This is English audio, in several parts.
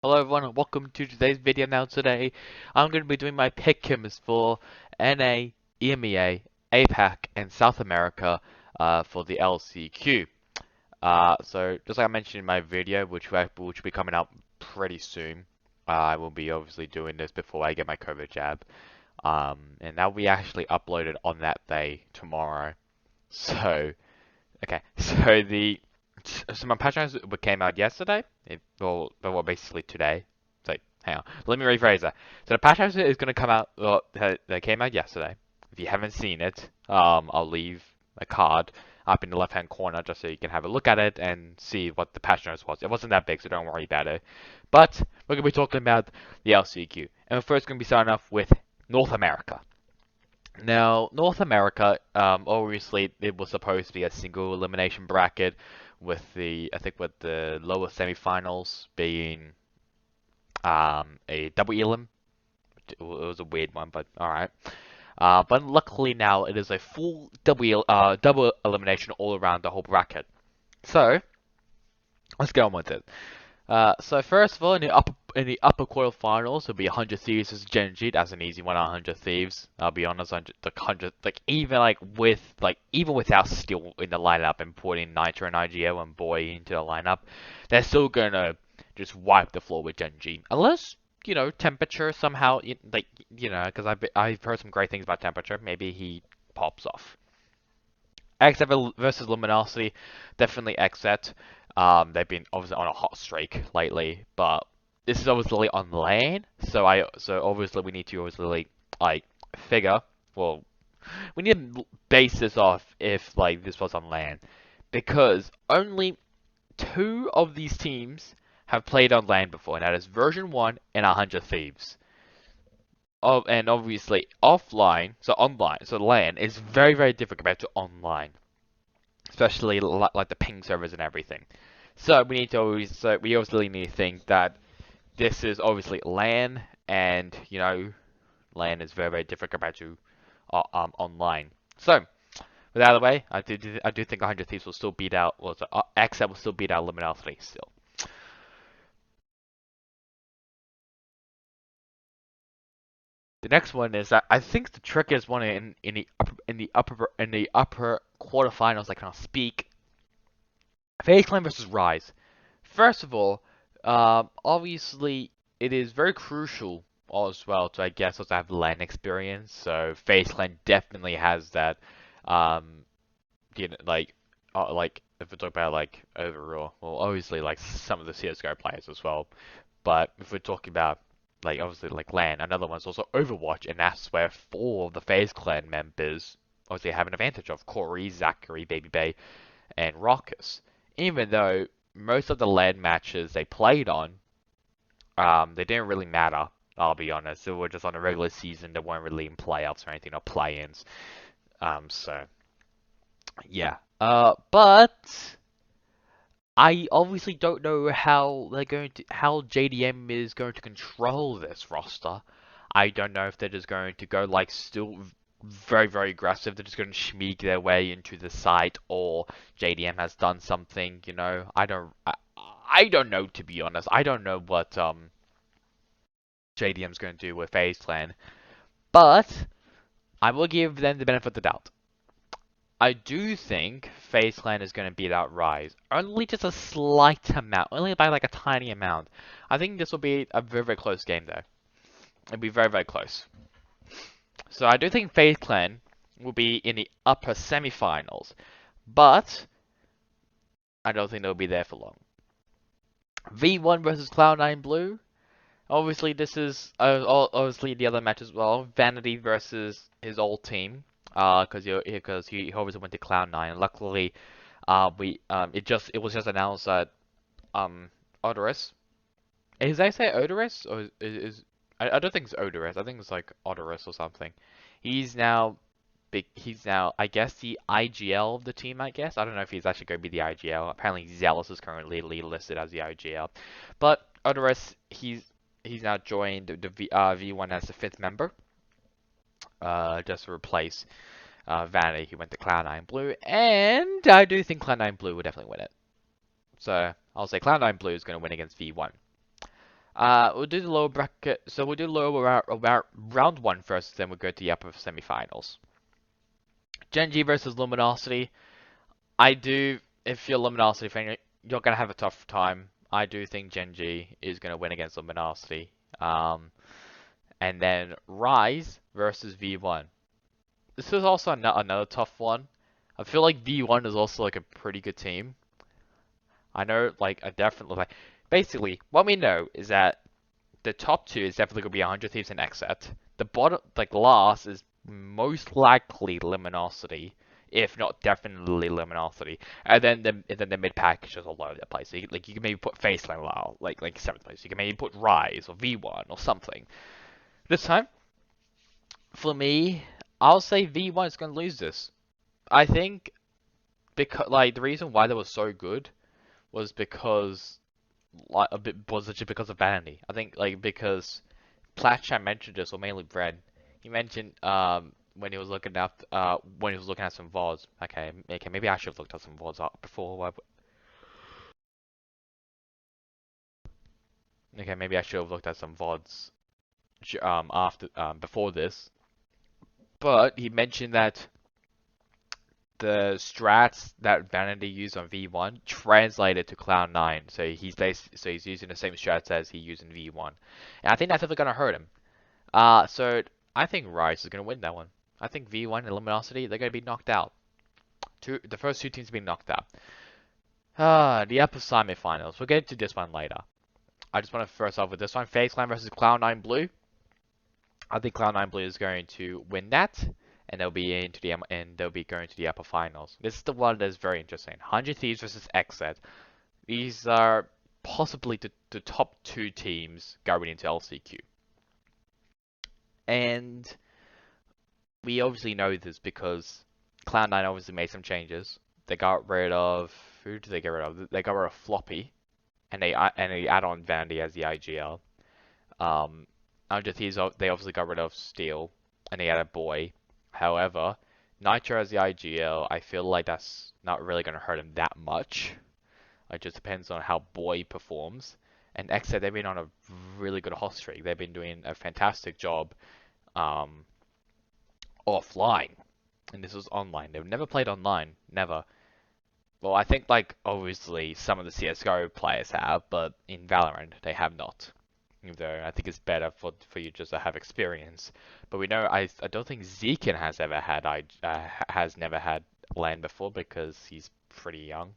Hello everyone and welcome to today's video. Now today I'm going to be doing my pick'ems for NA, EMEA, APAC and South America for the LCQ. So just like I mentioned in my video, which will be coming out pretty soon, I will be obviously doing this before I get my COVID jab. And that will be actually uploaded on that day tomorrow. So okay, so my patch notes came out yesterday. Well, basically today. So hang on, let me rephrase that. So the patch notes is going to come out. Well, they came out yesterday. If you haven't seen it, I'll leave a card up in the left-hand corner just so you can have a look at it and see what the patch notes was. It wasn't that big, so don't worry about it. But we're going to be talking about the LCQ, and we're first going to be starting off with North America. Now, North America, obviously, it was supposed to be a single elimination bracket, with with the lower semifinals being a double elim. It was a weird one, but all right. But luckily now it is a full double elimination all around the whole bracket. So let's get on with it. So first of all, in the upper quarterfinals, it'll be 100 Thieves versus Genji. That's an easy one. 100 Thieves. I'll be honest, 100 even without Steel in the lineup and putting Nitro and IGL and Boy into the lineup, they're still gonna just wipe the floor with Genji, unless Temperature somehow because I've heard some great things about Temperature. Maybe he pops off. XZ versus Luminosity, definitely XZ. They've been obviously on a hot streak lately, but this is obviously on LAN, so obviously we need to obviously like figure. Well, we need to base this off if like this was on LAN, because only two of these teams have played on LAN before, and that is version 1 and 100 Thieves. Oh, and obviously offline, so online, so LAN is very, very different compared to online, especially like the ping servers and everything. So we obviously need to think that this is obviously LAN, and LAN is very, very different compared to online. So with that out of the way, I do think 100 Thieves will still beat out, well, so, XL will still beat out Luminosity still. The next one is that I think the trickiest one in the upper quarterfinals. I cannot speak. FaZe Clan versus Rise. First of all, obviously it is very crucial as well to, I guess, also have LAN experience. So FaZe Clan definitely has that. Um, like if we talk about like overall, well, obviously like some of the CS:GO players as well. But if we're talking about like obviously like LAN, another one's also Overwatch, and that's where four of the FaZe Clan members obviously have an advantage of: Corey, Zachary, Baby Bay, and Raucus. Even though most of the LAN matches they played on, they didn't really matter. I'll be honest. They were just on a regular season. They weren't really in playoffs or anything, or play-ins. So yeah. But I obviously don't know how JDM is going to control this roster. I don't know if they're just going to go like still very, very aggressive. They're just going to schmeek their way into the site, or JDM has done something. I don't know, to be honest. I don't know what JDM's going to do with FaZe Clan, but I will give them the benefit of the doubt. I do think FaZe Clan is going to beat out Rise. Only just a slight amount. Only by like a tiny amount. I think this will be a very, very close game though. It'll be very, very close. So I do think FaZe Clan will be in the upper semifinals. But I don't think they'll be there for long. V1 versus Cloud9 Blue. Obviously this is obviously the other match as well. Vanity versus his old team. Because he obviously went to Cloud9. Luckily, it was just announced that Odorous. Is I say Odorous, or is I don't think it's Odorous. I think it's like Odorous or something. He's now big. He's now, I guess, the IGL of the team. I guess I don't know if he's actually going to be the IGL. Apparently, Zealous is currently listed as the IGL, but Odorous, he's now joined the V1 as the 5th member. Just to replace Vanity, who went to Cloud9 Blue, and I do think Cloud9 Blue will definitely win it. So I'll say Cloud9 Blue is going to win against V1. We'll do the lower bracket. So we'll do round one first, then we'll go to the upper semifinals. Genji versus Luminosity. I do. If you're a Luminosity fan, you're gonna have a tough time. I do think Genji is gonna win against Luminosity. And then Rise versus V1. This is also another tough one. I feel like V1 is also like a pretty good team. I know, like, I definitely like. Basically, what we know is that the top two is definitely gonna be 100 Thieves and Exet. The bottom, like last, is most likely Luminosity, if not definitely Luminosity. And then the mid pack is just all over the place. So you can maybe put Faceland like seventh place. You can maybe put Rise or V1 or something. This time, for me, I'll say V1 is gonna lose this. I think because like the reason why they were so good was because like a bit was just because of vanity. I think like because Platchat mentioned this, or mainly Brad. He mentioned when he was looking at some VODs. Okay, maybe I should have looked at some VODs up before. Okay, maybe I should have looked at some VODs after before this. But he mentioned that the strats that Vanity used on V1 translated to Cloud9. So he's using the same strats as he used in V1. And I think that's definitely gonna hurt him. So I think Rise is gonna win that one. I think V1 and Luminosity, they're gonna be knocked out. The first two teams being knocked out. The upper semi-finals. We'll get to this one later. I just want to first off with this one. FaZe Clan versus Cloud9 Blue. I think Cloud9 Blue is going to win that, and they'll be going to the upper finals. This is the one that's very interesting. 100 Thieves versus XZ. These are possibly the top two teams going into LCQ. And we obviously know this because Cloud9 obviously made some changes. They got rid of who did they get rid of? They got rid of Floppy, and they add on Vandy as the IGL. Under Thieves, they obviously got rid of Steel, and they added Boy. However, Nitro as the IGL, I feel like that's not really going to hurt him that much. It just depends on how Boy performs. And X said they've been on a really good hot streak. They've been doing a fantastic job offline. And this was online. They've never played online. Never. Well, I think, like, obviously some of the CSGO players have, but in Valorant, they have not. Though I think it's better for you just to have experience. But we know I don't think Zekin has never had LAN before because he's pretty young.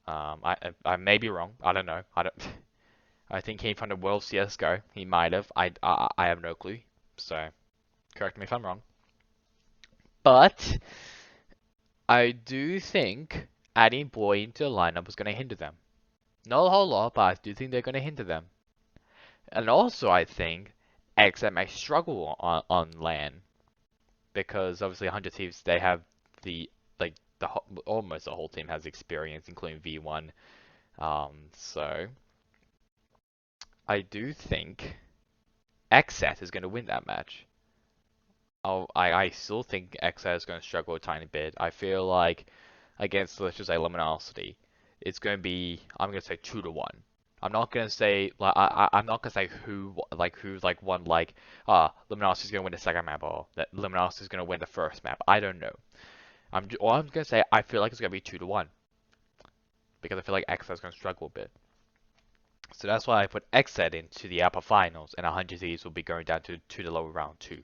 I may be wrong. I don't know. I think he came from the World CS:GO. He might have. I have no clue. So correct me if I'm wrong. But I do think adding Boy into the lineup was going to hinder them. Not a whole lot, but I do think they're going to hinder them. And also, I think XM may struggle on LAN because obviously 100 Thieves they have almost the whole team has experience, including V1. So I do think XS is going to win that match. I still think XS is going to struggle a tiny bit. I feel like against, let's just say, Luminosity, it's going to be, I'm going to say 2-1. I'm not gonna say like I'm not gonna say who's won Luminosity is gonna win the second map or that Luminosity is gonna win the first map. I don't know. All I'm gonna say I feel like it's gonna be 2-1 because I feel like XZ is gonna struggle a bit. So that's why I put XZ into the upper finals, and 100 Thieves will be going down to the lower round two.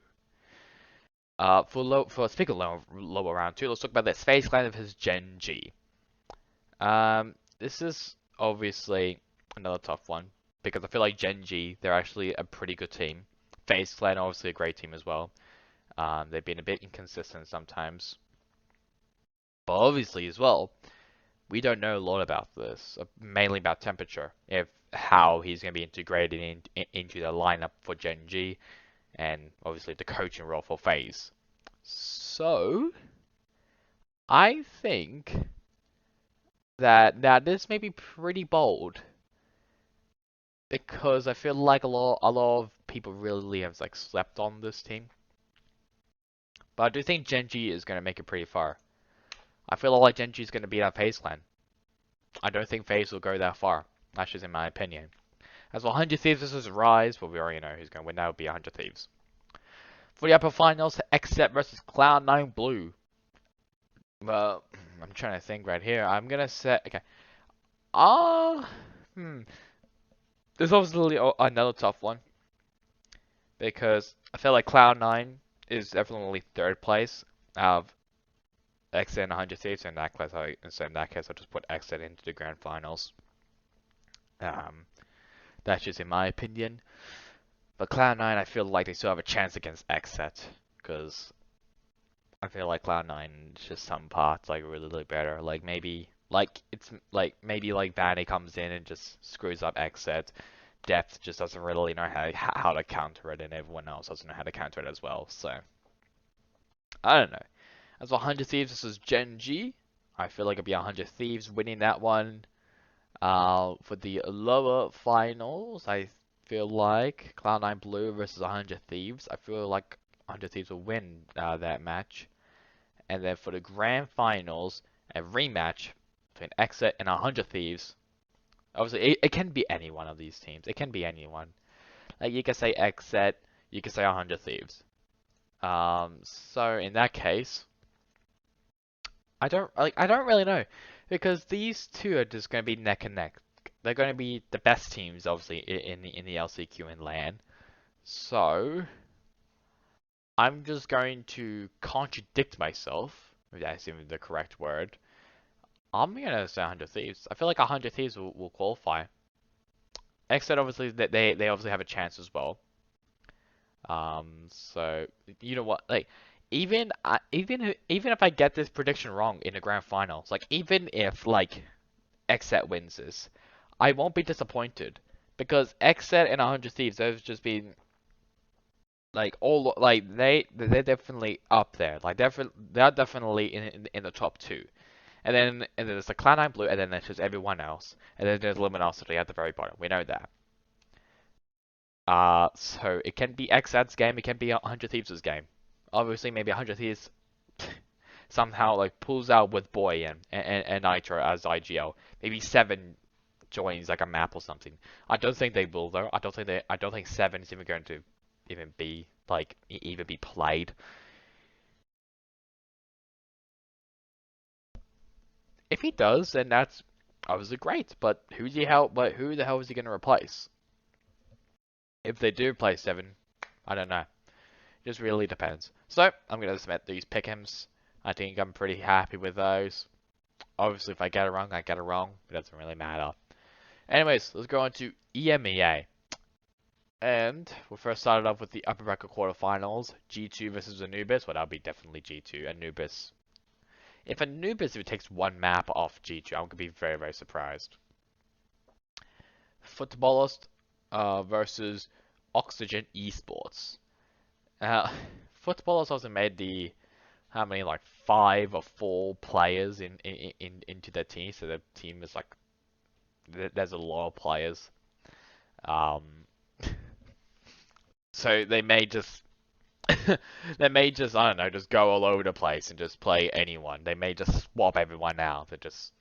For speaking of lower round two, let's talk about this FaZe Clan versus Genji. This is obviously another tough one because I feel like Genji, they're actually a pretty good team. FaZe Clan, obviously a great team as well. They've been a bit inconsistent sometimes. But obviously as well, we don't know a lot about this, mainly about Temperature, if how he's going to be integrated into the lineup for Genji, and obviously the coaching role for FaZe. So, I think that this may be pretty bold because I feel like a lot of people really have slept on this team. But I do think Genji is going to make it pretty far. I feel like Genji is going to beat out FaZe Clan. I don't think FaZe will go that far. That's just in my opinion. As for 100 Thieves versus Rise, well, we already know who's going to win. That would be 100 Thieves. For the upper finals, Xset versus Cloud9 Blue. Well, I'm trying to think right here. I'm gonna say, okay. Ah, There's obviously another tough one because I feel like Cloud9 is definitely third place out of Xset and 100 Thieves. So in that case, I'll just put Xset into the grand finals. That's just in my opinion. But Cloud9, I feel like they still have a chance against Xset because I feel like Cloud9 just some parts like really better. Like maybe like Vanny comes in and just screws up Xset. Depth just doesn't really know how to counter it, and everyone else doesn't know how to counter it as well. So I don't know. As for 100 Thieves versus Gen G, I feel like it'll be 100 Thieves winning that one. For the lower finals, I feel like Cloud9 Blue versus 100 Thieves. I feel like 100 Thieves will win that match. And then for the grand finals, a rematch between Xset and 100 Thieves. Obviously, it can be any one of these teams. It can be anyone. Like you can say Xset, you can say 100 Thieves. So in that case, I don't really know because these two are just going to be neck and neck. They're going to be the best teams, obviously, in the LCQ and LAN. So I'm just going to contradict myself, if that's even the correct word. I'm gonna say 100 Thieves. I feel like 100 Thieves will qualify. Except obviously that they obviously have a chance as well. So you know what, like even if I get this prediction wrong in the grand finals, like even if like Xset wins this, I won't be disappointed because Xset and 100 Thieves have just been like all like they're definitely up there. Like they're definitely in the top two. And then there's the Cloud9 Blue, and then there's just everyone else, and then there's Luminosity at the very bottom. We know that. So it can be Xad's game, it can be 100 Thieves' game. Obviously, maybe 100 Thieves somehow like pulls out with Boy and Nitro as IGL. Maybe 7 joins like a map or something. I don't think they will though. I don't think 7 is even going to even be like even be played. If he does, then that's obviously great. But who the hell is he going to replace? If they do play 7, I don't know. It just really depends. So I'm going to submit these pick'ems. I think I'm pretty happy with those. Obviously, if I get it wrong, I get it wrong. It doesn't really matter. Anyways, let's go on to EMEA. And we'll first start off with the upper bracket quarterfinals. G2 versus Anubis. Well, that'll be definitely G2. Anubis. If it takes one map off G2, I'm going to be very, very surprised. Footballist versus Oxygen Esports. Footballist also made the how many like 5 or 4 players into their team, so the team is like there's a lot of players. So they may just I don't know, just go all over the place and just play anyone. They may just swap everyone out and just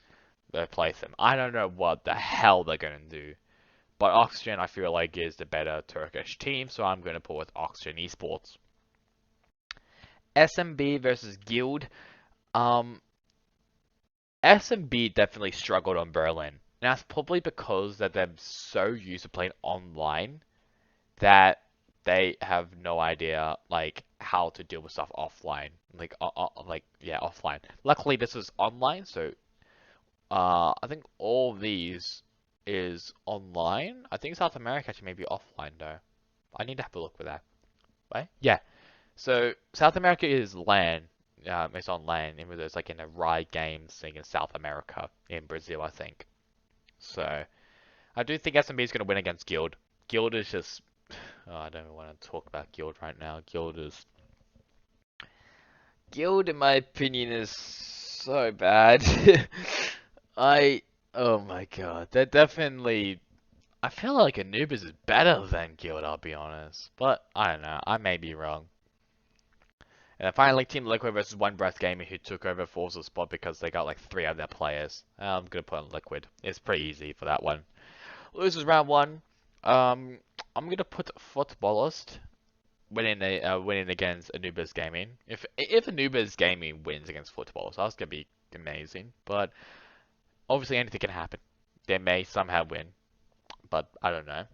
replace them. I don't know what the hell they're gonna do. But Oxygen, I feel like, is the better Turkish team, so I'm going to put with Oxygen Esports. SMB versus Guild. SMB definitely struggled on Berlin. And that's probably because that they're so used to playing online that they have no idea like how to deal with stuff offline. Offline. Luckily, this is online, so I think all of these is online. I think South America actually may be offline though. I need to have a look with that. Right? Yeah. So South America is LAN. It's on LAN. It's like in a Riot Games thing in South America, in Brazil, I think. So I do think SMB is going to win against Guild. Guild is just. Oh, I don't want to talk about Guild right now. Guild, in my opinion, is so bad. Oh my god, they're definitely. I feel like Anubis is better than Guild, I'll be honest. But, I don't know, I may be wrong. And then finally, Team Liquid versus One Breath Gaming, who took over Forza's spot because they got like 3 of their players. I'm gonna put on Liquid. It's pretty easy for that one. Losers round 1. I'm gonna put Footballist winning against Anubis Gaming. If Anubis Gaming wins against Footballist, that's gonna be amazing. But obviously anything can happen. They may somehow win, but I don't know.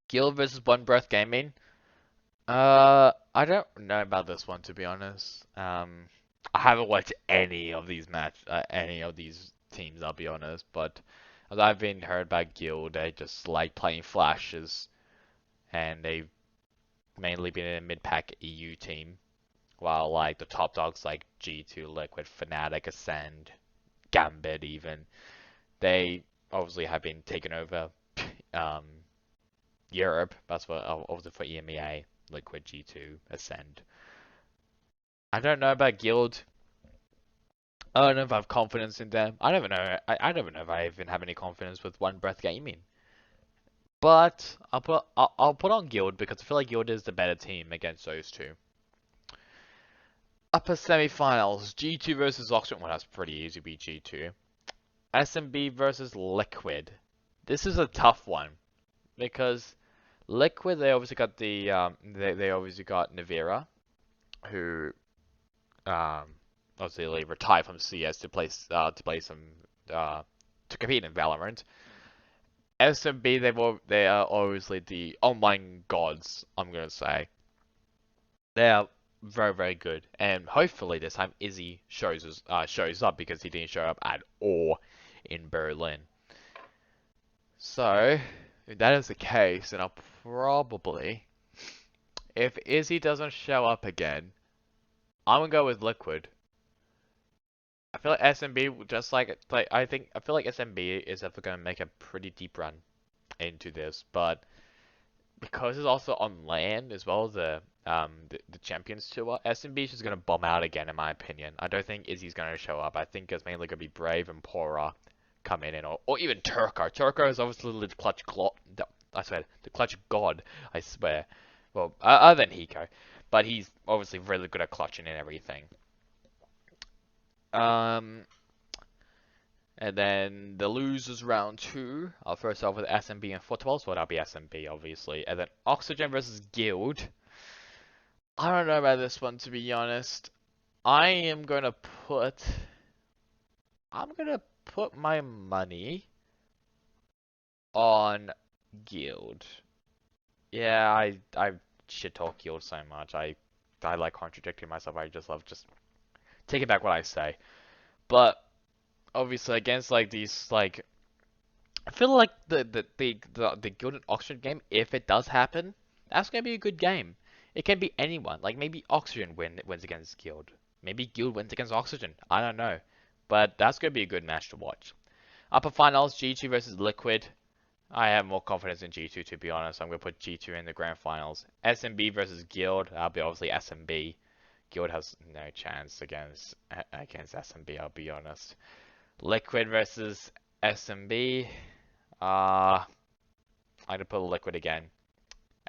Guild versus One Breath Gaming. I don't know about this one to be honest. I haven't watched any of these teams. I'll be honest, but as I've been heard by Guild, they just like playing flashes, and they've mainly been in a mid-pack EU team, while like the top dogs like G2, Liquid, Fnatic, Ascend, Gambit, even they obviously have been taken over um, Europe. That's for obviously for EMEA. Liquid, G2, Ascend. I don't know about Guild. I don't know if I have confidence in them. I don't know. I don't know if I even have any confidence with One Breath Gaming. But I'll put on Guild because I feel like Guild is the better team against those two. Upper semi-finals: G2 versus Oxygen. Well, that's pretty easy. Beat G2. SMB versus Liquid. This is a tough one because Liquid, they obviously got they obviously got Navira, who obviously retired from CS to play some to compete in Valorant. SMB, they are obviously the online gods. I'm gonna say they are very good, and hopefully this time Izzy shows up because he didn't show up at all in Berlin. So if that is the case, then I'll probably, if Izzy doesn't show up again, I'm gonna go with Liquid. I feel like SMB just like I feel like SMB is definitely gonna make a pretty deep run into this, but because it's also on land as well as the Champions Tour, SMB is just gonna bomb out again in my opinion. I don't think Izzy's gonna show up. I think it's mainly gonna be Brave and Pora coming in, or even Turco. Turco is obviously the clutch I swear, the clutch god. I swear. Well, other than Hiko, but he's obviously really good at clutching and everything. Um, and then the losers round two. I'll first start with SMB and Football, so that'll be SMB obviously. And then Oxygen versus Guild. I don't know about this one to be honest. I am gonna put. I'm gonna put my money on Guild. Yeah, I shit talk Guild so much. I like contradicting myself. I just love just taking back what I say. But obviously against like these like I feel like the Guild and Oxygen game, if it does happen, that's gonna be a good game. It can be anyone. Like maybe Oxygen wins against Guild. Maybe Guild wins against Oxygen. I don't know. But that's gonna be a good match to watch. Upper finals, G2 versus Liquid. I have more confidence in G2 to be honest. I'm gonna put G2 in the grand finals. SMB versus Guild. That'll be obviously SMB. Guild has no chance against SMB. I'll be honest. Liquid versus SMB. I'm gonna put Liquid again,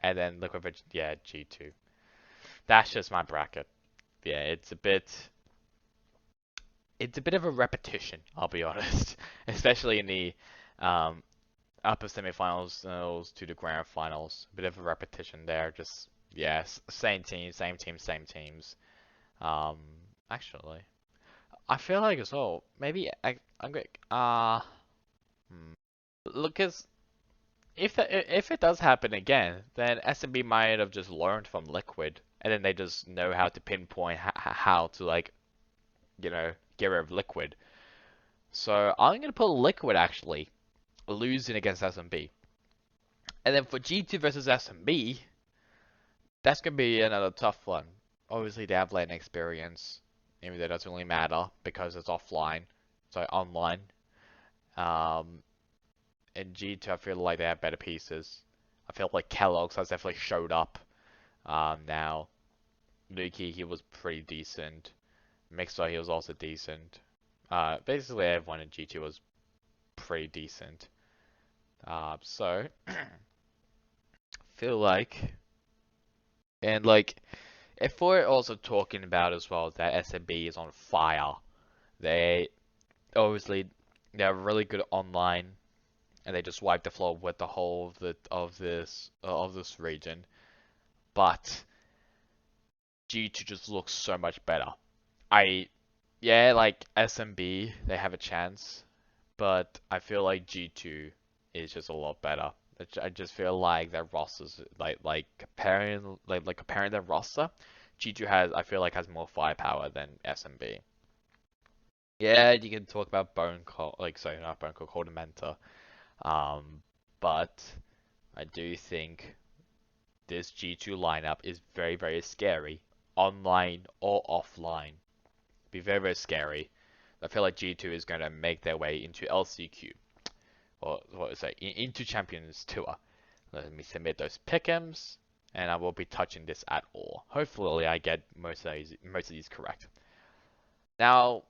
and then Liquid versus G2. That's just my bracket. Yeah, it's a bit of a repetition. I'll be honest, especially in the um, upper semifinals to the grand finals. A bit of a repetition there. Just yes, same team, same team, same teams. Um, actually, I feel like as well. Maybe I'm going. Look, as if it does happen again, then SMB might have just learned from Liquid, and then they just know how to pinpoint how to like, get rid of Liquid. So I'm gonna put Liquid actually losing against SMB, and then for G2 versus SMB, that's gonna be another tough one. Obviously, they have lane experience, even though it doesn't really matter because it's offline, so online. Um, and G2, I feel like they have better pieces. I feel like Kellogg's has definitely showed up now. Nuki, he was pretty decent. Mixer, he was also decent. Basically, everyone in G2 was pretty decent. So, feel like, and like, if we're also talking about as well that SMB is on fire, they obviously they're really good online. and they just wipe the floor with the whole of this region. But G2 just looks so much better. I Yeah, like SMB they have a chance, but I feel like G2 is just a lot better. I just feel like their rosters comparing their roster, G2 I feel like has more firepower than SMB. Yeah, you can talk about Bone Cold, like sorry, not Bone Cold, Cold Mentor. Um, but I do think this G2 lineup is very, very scary, online or offline. Be very, very scary. I feel like G2 is going to make their way into LCQ, or what is that, into Champions Tour. Let me submit those pick'ems, and I won't be touching this at all. Hopefully, I get most of these correct. Now,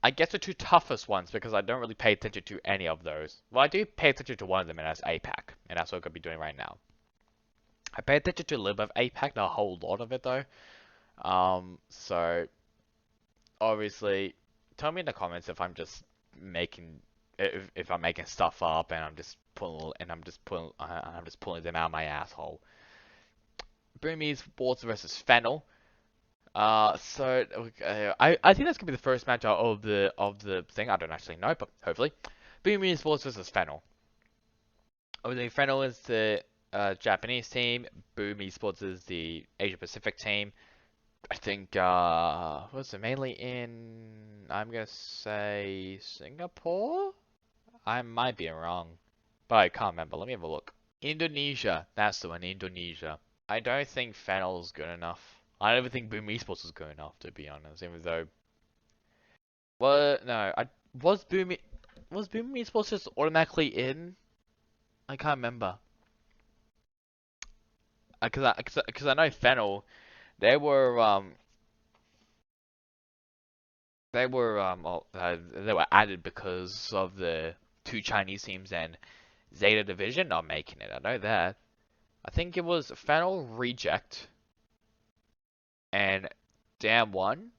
I guess the two toughest ones because I don't really pay attention to any of those. Well, I do pay attention to one of them, and that's APAC, and that's what I'm gonna be doing right now. I pay attention to a little bit of APAC, not a whole lot of it though. So obviously, tell me in the comments if I'm just making if I'm making stuff up and I'm just pulling them out of my asshole. Boomies Sports versus Fennel. I think that's gonna be the first match of the thing. I don't actually know, but hopefully, Boomies Sports versus Fennel. Obviously, Fennel is the Japanese team. Boomies Sports is the Asia Pacific team. I think was it mainly in I'm gonna say Singapore? I might be wrong, but I can't remember. Let me have a look. Indonesia, that's the one, Indonesia. I don't think Fennel's good enough. I don't even think Boom Esports is good enough to be honest, even though no, I was Boom Esports just automatically in? I can't remember. Cause I know Fennel, they were um they were added because of the two Chinese teams and Zeta Division not making it. I know that. I think it was Fennel Reject and Dam One.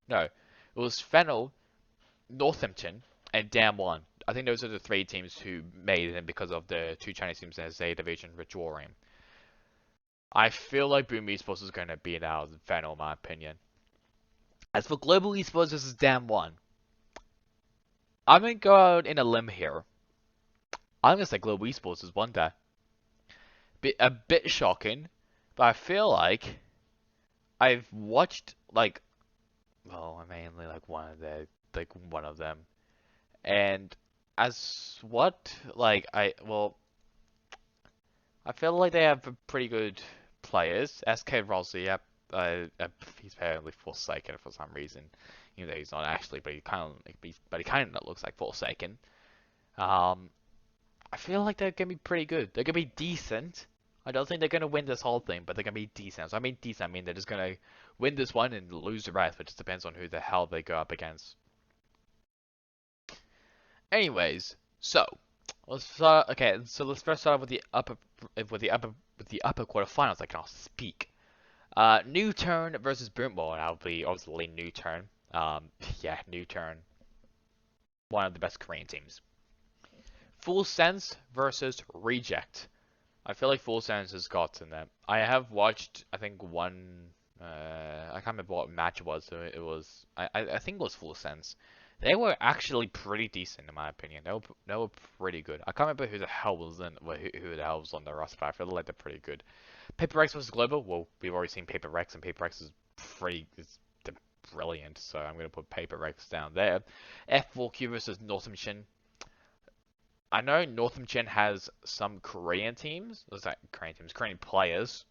No, it was Fennel, Northampton, and Dam One. I think those are the three teams who made it because of the two Chinese teams and Zeta Division withdrawing. I feel like Boom Esports is going to beat out Fennel, in my opinion. As for Global Esports, this is Dam One. I'm going to go out in a limb here. I'm going to say Global Esports is one day. A bit shocking, but I feel like I've watched mainly one of them, and as what I feel like they have pretty good players. SK Rossi, yep, he's apparently Forsaken for some reason, even though he's not actually, but he kind of looks like Forsaken. Um, I feel like they're gonna be pretty good. They're gonna be decent. I don't think they're gonna win this whole thing, but they're gonna be decent. So I mean decent, I mean they're just gonna win this one and lose the rest, but it just depends on who the hell they go up against. Anyways, so let's start. Okay, so let's first start with the upper quarterfinals. I cannot speak. New Turn versus Boomball. That'll be obviously New Turn. Yeah, New Turn. One of the best Korean teams. Full Sense versus Reject. I feel like Full Sense has gotten them. I have watched, I think one. I can't remember what match it was. So it was. I think it was Full Sense. They were actually pretty decent in my opinion. They were pretty good. I can't remember who the hell was who the hell was on the roster, but I feel like they're pretty good. Paper Rex versus Global. Well, we've already seen Paper Rex, and Paper Rex is they're brilliant. So I'm gonna put Paper Rex down there. F4Q versus Northampton. I know Northampton has some Korean teams. What's that? Korean players.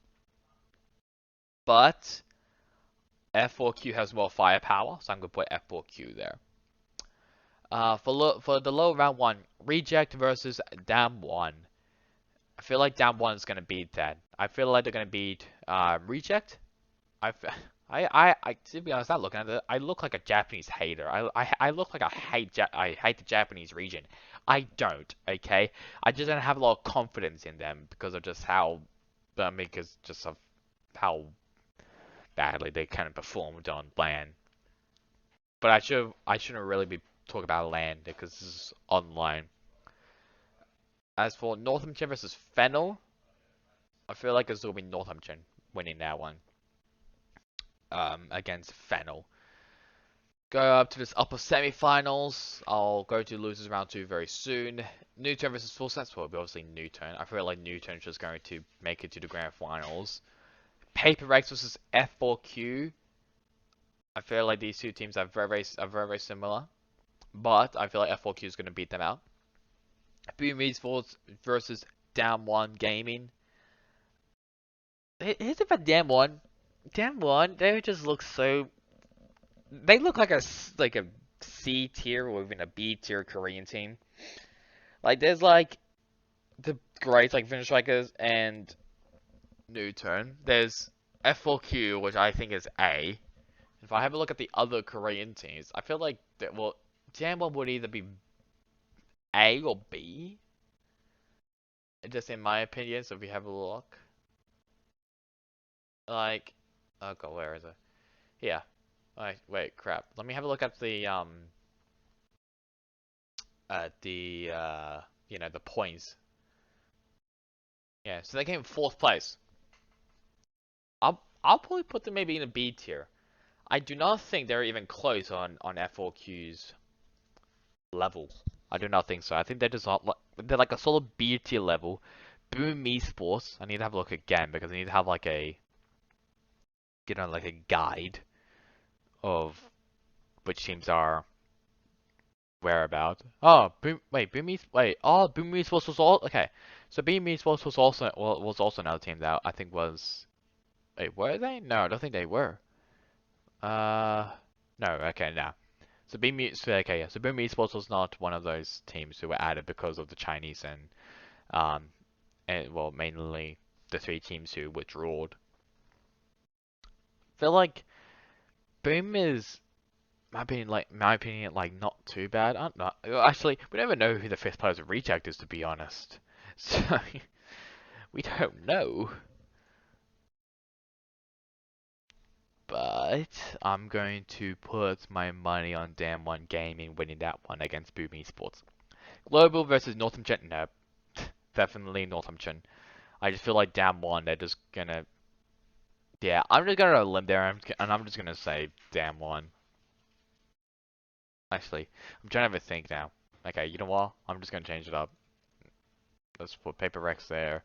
But F4Q has more firepower, so I'm gonna put F4Q there. For the low round one, Reject versus Dam One. I feel like Dam One is gonna beat that. I feel like they're gonna beat Reject. I, to be honest, I'm looking at it. I look like a Japanese hater. I look like I hate the Japanese region. I don't. Okay, I just don't have a lot of confidence in them because of just how, because just of how badly they kind of performed on land. But I shouldn't really be talking about land because this is online. As for Northampton versus Fennel, I feel like it's will be Northampton winning that one. Against Fennel. Go up to this upper semi-finals. I'll go to losers round 2 very soon. Newton versus Full Sets will be obviously Newton. I feel like Newton's just going to make it to the grand finals. Paper Rex versus F4Q. I feel like these two teams are very similar, but I feel like F4Q is going to beat them out. Boom Esports versus Down One Gaming. Here's about Down One. Down One, they just look so. They look like a C tier or even a B tier Korean team. Like there's like the greats like Finish Strikers and Newton. There's F4Q, which I think is A. If I have a look at the other Korean teams, I feel like that well, Jamwon would either be A or B. Just in my opinion. So if you have a look, like, oh god, where is it? Here. Wait, crap. Let me have a look at the the points. Yeah, so they came in 4th place. I'll probably put them maybe in a B tier. I do not think they're even close on F4Q's level. I do not think so. I think they're just not like they're like a solid B tier level. Boom Esports. I need to have a look again because I need to have like a like a guide of which teams are whereabout. Oh, Boom Esports was all okay. So Boom Esports was also another team that I think was. Wait, were they? No, I don't think they were. No. Okay, no. So okay, yeah. So Boom Esports was not one of those teams who were added because of the Chinese and well, mainly the 3 teams who withdrew. I feel like Boom is, my opinion, like not too bad. I'm not actually. We don't even know who the 5th player of Reject is, to be honest. So we don't know. But I'm going to put my money on Damn One Gaming winning that one against Boom Esports. Global versus Northampton. No, definitely Northampton. I just feel like Damn One, they're just gonna. Yeah, I'm just gonna limb there, and I'm just gonna say Damn One. Actually, I'm trying to have a think now. Okay, you know what? I'm just gonna change it up. Let's put Paper Rex there,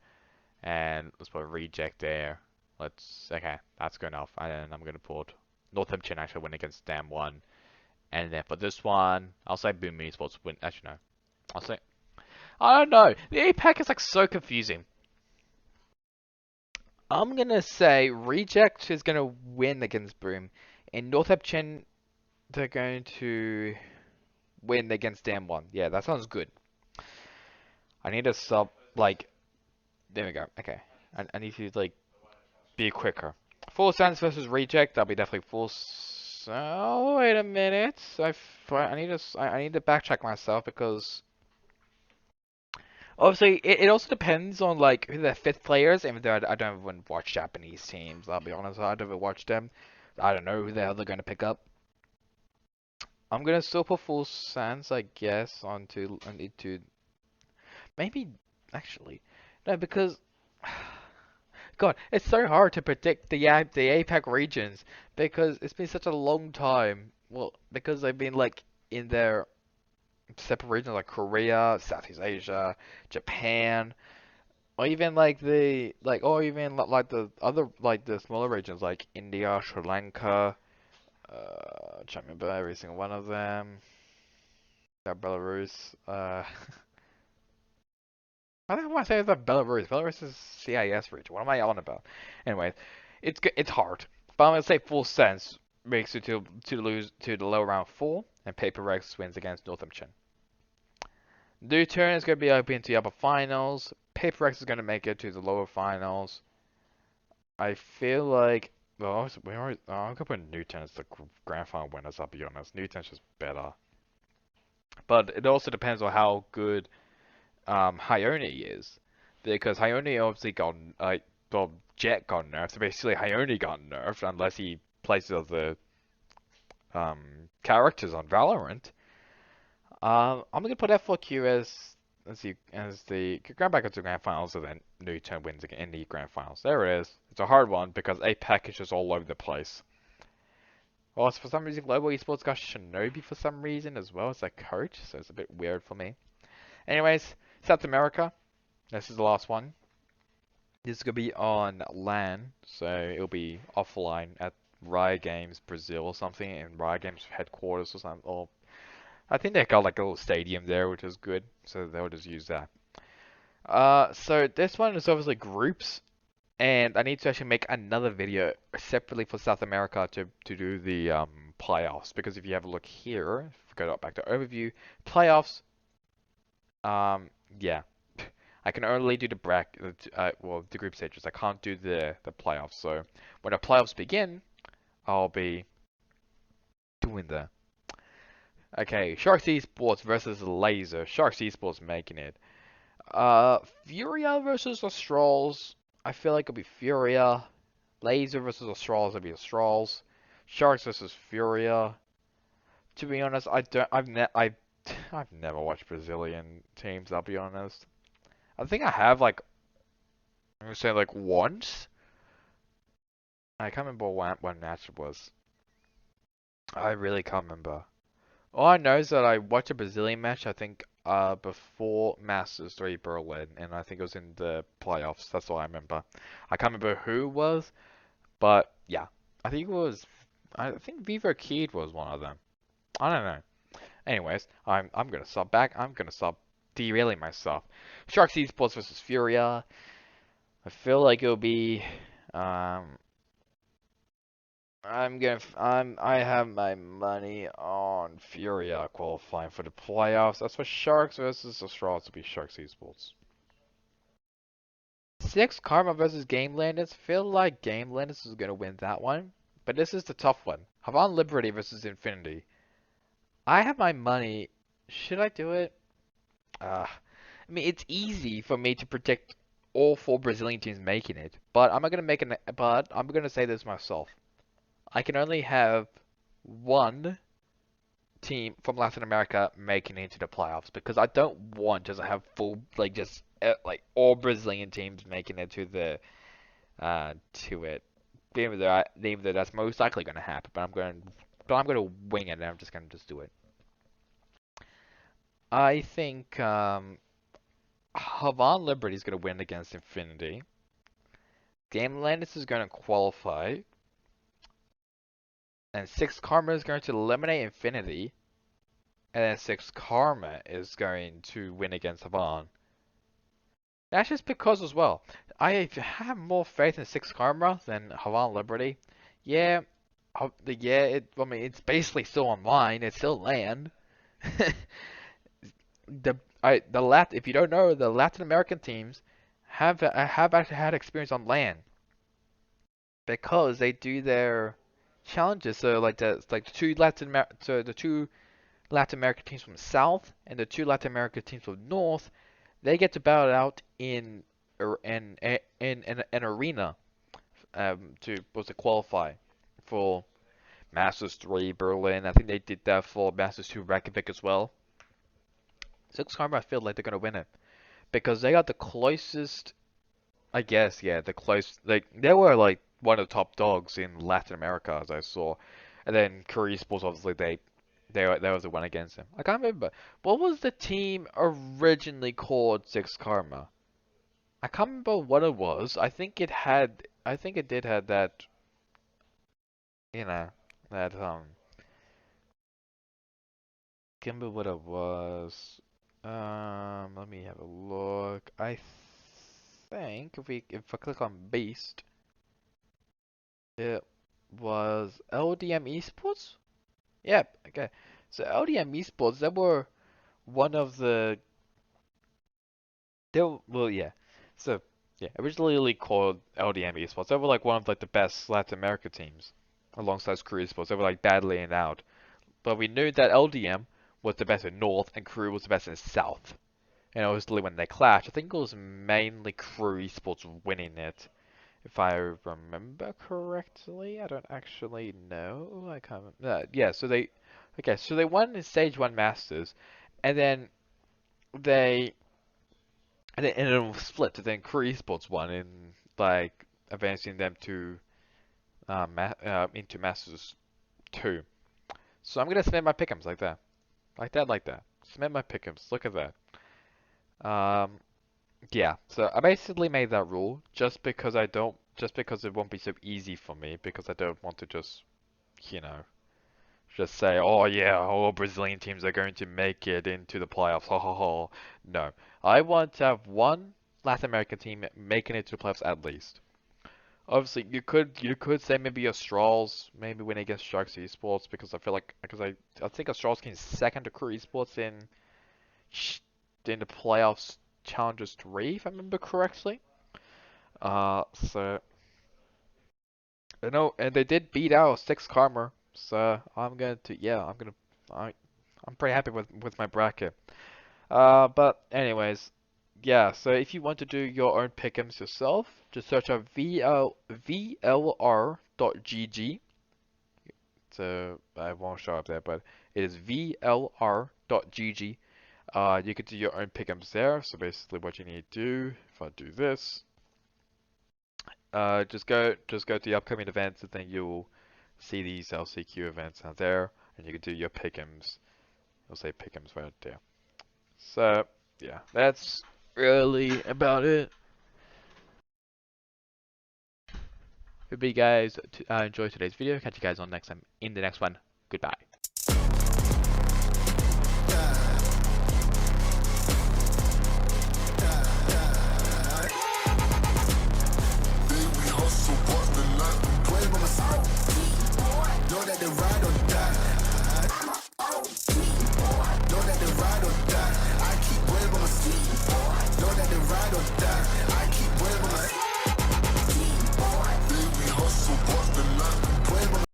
and let's put Reject there. Okay, that's good enough. And then I'm gonna put Northampton actually win against Damn One. And then for this one, I'll say Boom Esports win. Actually, no. I'll say. I don't know. The APAC is like so confusing. I'm gonna say Reject is gonna win against Boom, and Northampton they're going to win against Damn One. Yeah, that sounds good. I need to sub like. There we go. Okay, I need to like be quicker. Full Sense versus Reject. That'll be definitely full. Oh, wait a minute. I need to backtrack myself because obviously it also depends on like who the 5th players. Even though I don't even watch Japanese teams, I'll be honest. I don't even watch them. I don't know who the hell they're gonna pick up. I'm gonna still put Full Sense, I guess, onto maybe actually no because. God, it's so hard to predict the APAC regions because it's been such a long time. Well, because they've been like in their separate regions like Korea, Southeast Asia, Japan, or even or even like the other like the smaller regions like India, Sri Lanka. I can't remember every single one of them. Belarus. I don't want to say it's about Belarus. Belarus is CIS region. What am I on about? Anyways, it's hard. But I'm gonna say Full Sense makes it to the lower round 4, and Paper Rex wins against Northampton. Newton is gonna be open to the upper finals. Paper Rex is gonna make it to the lower finals. I feel like I'm gonna put Newton as the grand final winners. I'll be honest. Newton's just better. But it also depends on how good Hyone is, because Hyone obviously got well, Jet got nerfed, so basically Hyone got nerfed unless he plays other characters on Valorant. I'm gonna put F4Q as as the going back into grand finals and then Newton wins again in the grand finals. There it is. It's a hard one because APAC is just all over the place. Well, for some reason, Global Esports got Shinobi for some reason as well as a coach, so it's a bit weird for me. Anyways, South America. This is the last one. This is gonna be on LAN, so it'll be offline at Riot Games Brazil or something, in Riot Games headquarters or something. Or I think they got like a little stadium there, which is good, so they'll just use that. So this one is obviously groups, and I need to actually make another video separately for South America to do the playoffs, because if you have a look here, if we go back to overview, playoffs, yeah, I can only do the the group stages. I can't do the playoffs. So when the playoffs begin, I'll be doing the. Okay, Sharks Esports versus Laser. Sharks Esports making it. Furia versus Astrals. I feel like it'll be Furia. Laser versus Astrals. It'll be Astrals. Sharks versus Furia. To be honest, I've never watched Brazilian teams. I'll be honest. I think I have like I'm gonna say like once. I can't remember what match it was. I really can't remember. All I know is that I watched a Brazilian match, I think, before Masters 3 Berlin, and I think it was in the playoffs. That's all I remember. I can't remember who it was, but yeah. I think it was, I think Vivo Kid was one of them. I don't know. Anyways, I'm gonna stop back. I'm gonna stop derailing myself. Sharks Esports versus Furia. I feel like it'll be, um, I have my money on Furia qualifying for the playoffs. That's for Sharks versus Astrals to be Sharks Esports. Six Karma versus Game Landers. Feel like Game Landers is gonna win that one, but this is the tough one. Havon Liberty versus Infinity. I have my money. Should I do it? I mean, it's easy for me to predict all four Brazilian teams making it, but I'm not gonna make an. But I'm gonna say this myself. I can only have one team from Latin America making it into the playoffs because I don't want just to have full like all Brazilian teams making it to the to it. Even though that's most likely going to happen, but I'm going to wing it and I'm just going to just do it. I think Havan Liberty is going to win against Infinity. Game Landis is going to qualify. And Six Karma is going to eliminate Infinity. And then Six Karma is going to win against Havan. That's just because as well. I have more faith in Six Karma than Havan Liberty. Yeah, I mean, it's basically still online. It's still land. If you don't know, the Latin American teams have actually had experience on land because they do their challenges. So the two Latin American teams from South and the two Latin American teams from North, they get to battle it out in an arena to qualify for Masters 3 Berlin. I think they did that for Masters 2 Reykjavik as well. Six Karma, I feel like they're gonna win it because they got the closest. I guess, yeah, they were like one of the top dogs in Latin America as I saw, and then Korea Sports obviously they was the one against him. I can't remember what was the team originally called Six Karma. I can't remember what it was. I think it did have that, you know, that can't remember what it was. Let me have a look. I think if I click on Beast, it was LDM Esports. Yep. Okay. So LDM Esports, they were one of the. Well, yeah. So yeah, originally called LDM Esports, they were like one of like the best Latin America teams, alongside Korea Esports. They were like battling it out, but we knew that LDM was the best in North and Crew was the best in South. And obviously when they clashed, I think it was mainly Crew Esports winning it. If I remember correctly, I don't actually know. I can't. Yeah, so they, okay, so they won in Stage 1 Masters, and then they and it'll split to then Korea Esports one in like advancing them to into Masters 2. So I'm gonna submit my pick'ems like that, like that. Submit my pick'ems. Look at that. Um, yeah. So I basically made that rule just because it won't be so easy for me because I don't want to just, you know, just say, oh yeah, all Brazilian teams are going to make it into the playoffs. Ha ha ha. No, I want to have one Latin American team making it to the playoffs at least. Obviously, you could say maybe Astrals maybe win against Sharks Esports because I feel like because I think Astrals came second to Crew Esports in the playoffs Challengers 3 if I remember correctly. So you know, and they did beat out Six Karma. So I I'm pretty happy with my bracket. But anyways, yeah. So if you want to do your own pick'ems yourself, just search up VLR.GG. So I won't show up there, but it is VLR.GG. You can do your own pick'ems there. So basically, what you need to do, if I do this, just go to the upcoming events, and then you'll see these LCQ events out there, and you can do your pick'ems. It'll say pick'ems right there. So yeah, that's really about it. Hope you guys enjoyed today's video. Catch you guys on next time in the next one. Goodbye.